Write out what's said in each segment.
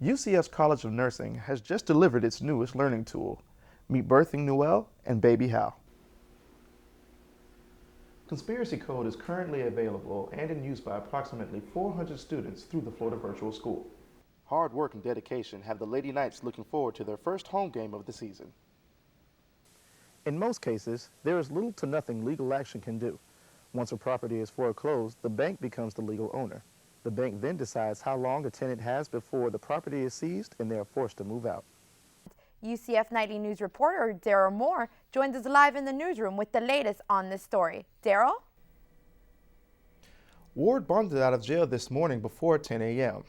UCF's College of Nursing has just delivered its newest learning tool. Meet Birthing Noel and Baby How. Conspiracy Code is currently available and in use by approximately 400 students through the Florida Virtual School. Hard work and dedication have the Lady Knights looking forward to their first home game of the season. In most cases, there is little to nothing legal action can do. Once a property is foreclosed, the bank becomes the legal owner. The bank then decides how long a tenant has before the property is seized and they are forced to move out. UCF Nightly News reporter Darall Moore joins us live in the newsroom with the latest on this story. Darall? Ward bonded out of jail this morning before 10 a.m.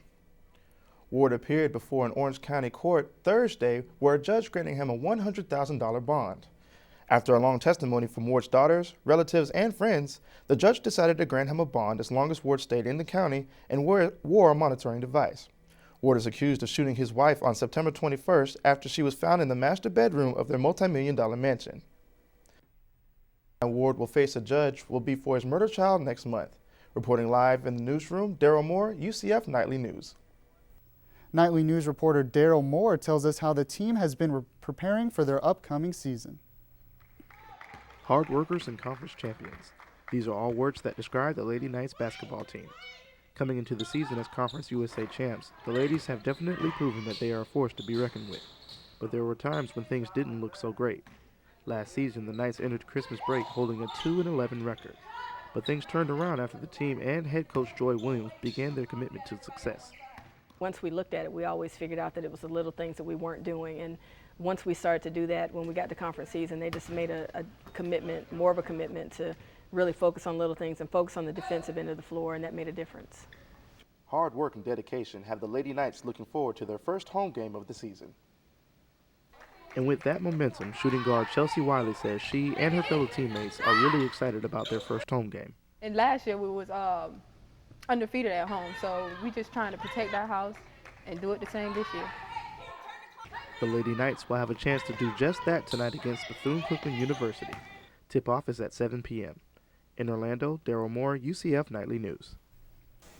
Ward appeared before an Orange County court Thursday where a judge granted him a $100,000 bond. After a long testimony from Ward's daughters, relatives, and friends, the judge decided to grant him a bond as long as Ward stayed in the county and wore a monitoring device. Ward is accused of shooting his wife on September 21st after she was found in the master bedroom of their multi-million-dollar mansion. Ward will face a judge will be for his murder trial next month. Reporting live in the newsroom, Darall Moore, UCF Nightly News. Nightly News reporter Darall Moore tells us how the team has been preparing for their upcoming season. Hard workers and conference champions. These are all words that describe the Lady Knights basketball team. Coming into the season as Conference USA champs, the ladies have definitely proven that they are a force to be reckoned with. But there were times when things didn't look so great. Last season, the Knights entered Christmas break holding a 2-11 record. But things turned around after the team and head coach Joy Williams began their commitment to success. Once we looked at it, we always figured out that it was the little things that we weren't doing. And once we started to do that, when we got to conference season, they just made a commitment, more of a commitment to really focus on little things and focus on the defensive end of the floor, and that made a difference. Hard work and dedication have the Lady Knights looking forward to their first home game of the season. And with that momentum, shooting guard Chelsea Wiley says she and her fellow teammates are really excited about their first home game. And last year we was undefeated at home, so we just trying to protect our house and do it the same this year. The Lady Knights will have a chance to do just that tonight against Bethune-Cookman University. Tip-off is at 7 p.m. In Orlando, Darall Moore, UCF Nightly News.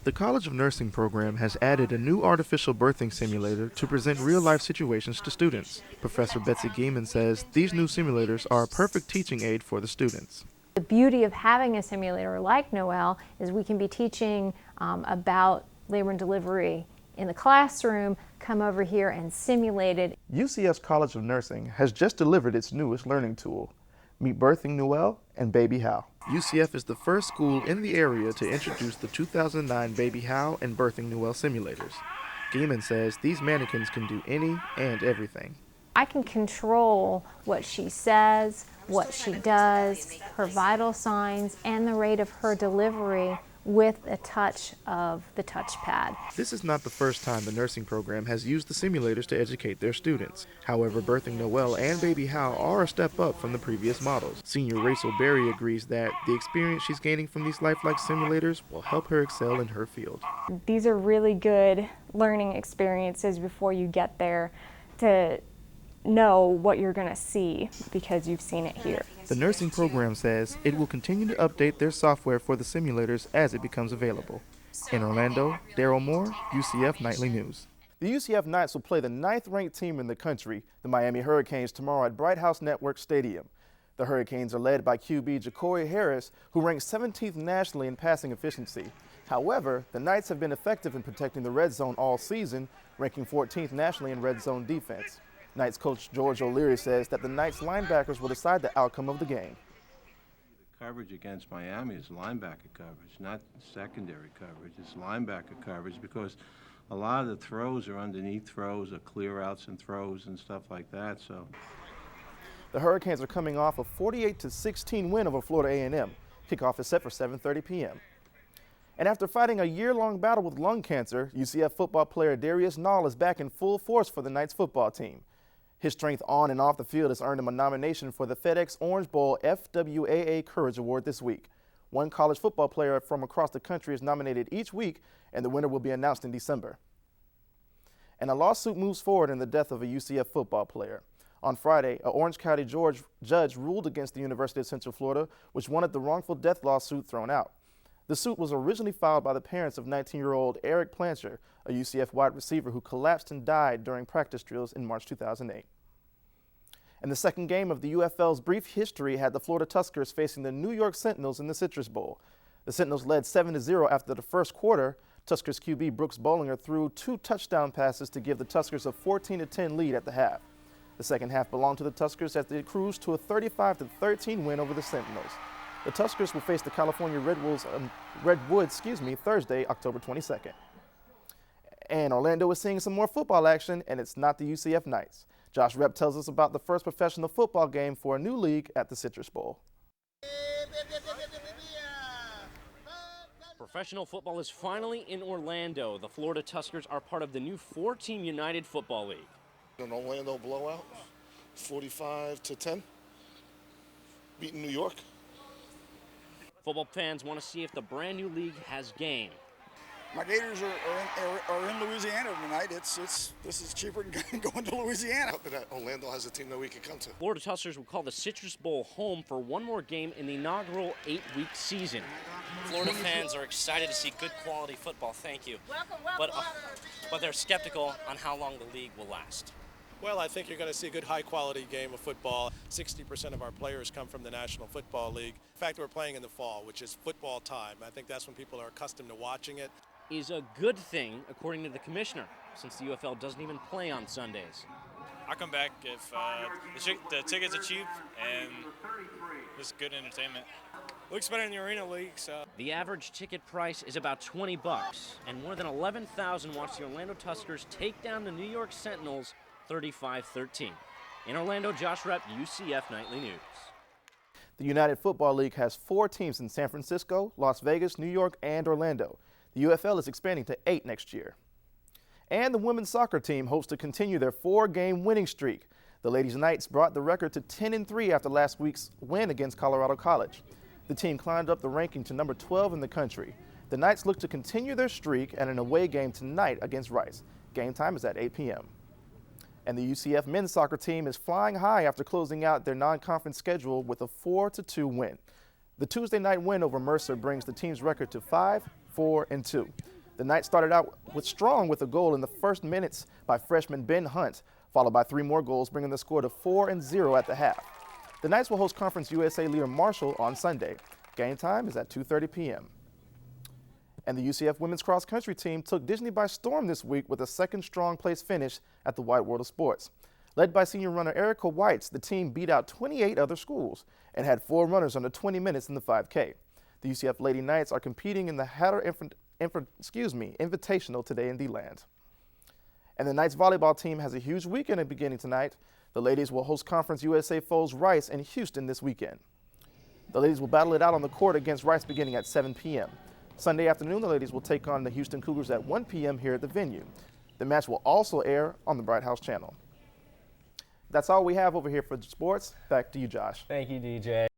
The College of Nursing program has added a new artificial birthing simulator to present real-life situations to students. Professor Betsy Gaiman says these new simulators are a perfect teaching aid for the students. The beauty of having a simulator like Noel is we can be teaching about labor and delivery in the classroom, come over here and simulate it. UCF's College of Nursing has just delivered its newest learning tool. Meet Birthing Noel and Baby How. UCF is the first school in the area to introduce the 2009 Baby How and Birthing Noel simulators. Gaiman says these mannequins can do any and everything. I can control what she says, what she does, her vital signs, and the rate of her delivery with a touch of the touchpad. This is not the first time the nursing program has used the simulators to educate their students. However, Birthing Noel and Baby How are a step up from the previous models. Senior Rachel Berry agrees that the experience she's gaining from these lifelike simulators will help her excel in her field. These are really good learning experiences before you get there to know what you're going to see because you've seen it here. The nursing program says it will continue to update their software for the simulators as it becomes available. In Orlando, Darall Moore, UCF Nightly News. The UCF Knights will play the 9th-ranked team in the country, the Miami Hurricanes, tomorrow at Bright House Network Stadium. The Hurricanes are led by QB Ja'Cory Harris, who ranks 17th nationally in passing efficiency. However, the Knights have been effective in protecting the red zone all season, ranking 14th nationally in red zone defense. Knights coach George O'Leary says that the Knights linebackers will decide the outcome of the game. The coverage against Miami is linebacker coverage, not secondary coverage. It's linebacker coverage because a lot of the throws are underneath throws or clear outs and throws and stuff like that. So the Hurricanes are coming off a 48-16 win over Florida A&M. Kickoff is set for 7:30 p.m. And after fighting a year-long battle with lung cancer, UCF football player Darius Nall is back in full force for the Knights football team. His strength on and off the field has earned him a nomination for the FedEx Orange Bowl FWAA Courage Award this week. One college football player from across the country is nominated each week, and the winner will be announced in December. And a lawsuit moves forward in the death of a UCF football player. On Friday, an Orange County judge ruled against the University of Central Florida, which wanted the wrongful death lawsuit thrown out. The suit was originally filed by the parents of 19-year-old Eric Plancher, a UCF wide receiver who collapsed and died during practice drills in March 2008. And the second game of the UFL's brief history had the Florida Tuskers facing the New York Sentinels in the Citrus Bowl. The Sentinels led 7-0 after the first quarter. Tuskers QB Brooks Bollinger threw 2 touchdown passes to give the Tuskers a 14-10 lead at the half. The second half belonged to the Tuskers as they cruised to a 35-13 win over the Sentinels. The Tuskers will face the California Redwoods Thursday, October 22nd. And Orlando is seeing some more football action, and it's not the UCF Knights. Josh Rep tells us about the first professional football game for a new league at the Citrus Bowl. Professional football is finally in Orlando. The Florida Tuskers are part of the new 4-team United Football League. An Orlando blowout, 45-10, beating New York. Football fans want to see if the brand new league has game. My Gators are in Louisiana tonight. This is cheaper than going to Louisiana. That Orlando has a team that we can come to. Florida Tuskers will call the Citrus Bowl home for one more game in the inaugural 8-week season. Florida fans are excited to see good quality football, thank you. But they're skeptical on how long the league will last. Well, I think you're going to see a good high-quality game of football. 60% of our players come from the National Football League. In fact, we're playing in the fall, which is football time. I think that's when people are accustomed to watching it. Is a good thing, according to the commissioner, since the UFL doesn't even play on Sundays. I come back if the tickets are cheap and it's good entertainment. Looks better in the Arena League, so. The average ticket price is about $20, and more than 11,000 watch the Orlando Tuskers take down the New York Sentinels 35-13. In Orlando, Josh Rep, UCF Nightly News. The United Football League has 4 teams in San Francisco, Las Vegas, New York, and Orlando. The UFL is expanding to 8 next year. And the women's soccer team hopes to continue their 4-game winning streak. The Ladies Knights brought the record to 10-3 after last week's win against Colorado College. The team climbed up the ranking to number 12 in the country. The Knights look to continue their streak at an away game tonight against Rice. Game time is at 8 p.m. And the UCF men's soccer team is flying high after closing out their non-conference schedule with a 4-2 win. The Tuesday night win over Mercer brings the team's record to 5-4-2. The Knights started out strong with a goal in the first minutes by freshman Ben Hunt, followed by 3 more goals, bringing the score to 4-0 at the half. The Knights will host Conference USA leader Marshall on Sunday. Game time is at 2:30 p.m. And the UCF women's cross country team took Disney by storm this week with a second strong place finish at the White World of Sports. Led by senior runner Erica Whites, the team beat out 28 other schools and had 4 runners under 20 minutes in the 5K. The UCF Lady Knights are competing in the Hatter Invitational today in D-Land. And the Knights volleyball team has a huge weekend beginning tonight. The ladies will host Conference USA foes Rice in Houston this weekend. The ladies will battle it out on the court against Rice beginning at 7 p.m. Sunday afternoon, the ladies will take on the Houston Cougars at 1 p.m. here at the venue. The match will also air on the Bright House channel. That's all we have over here for sports. Back to you, Josh. Thank you, DJ.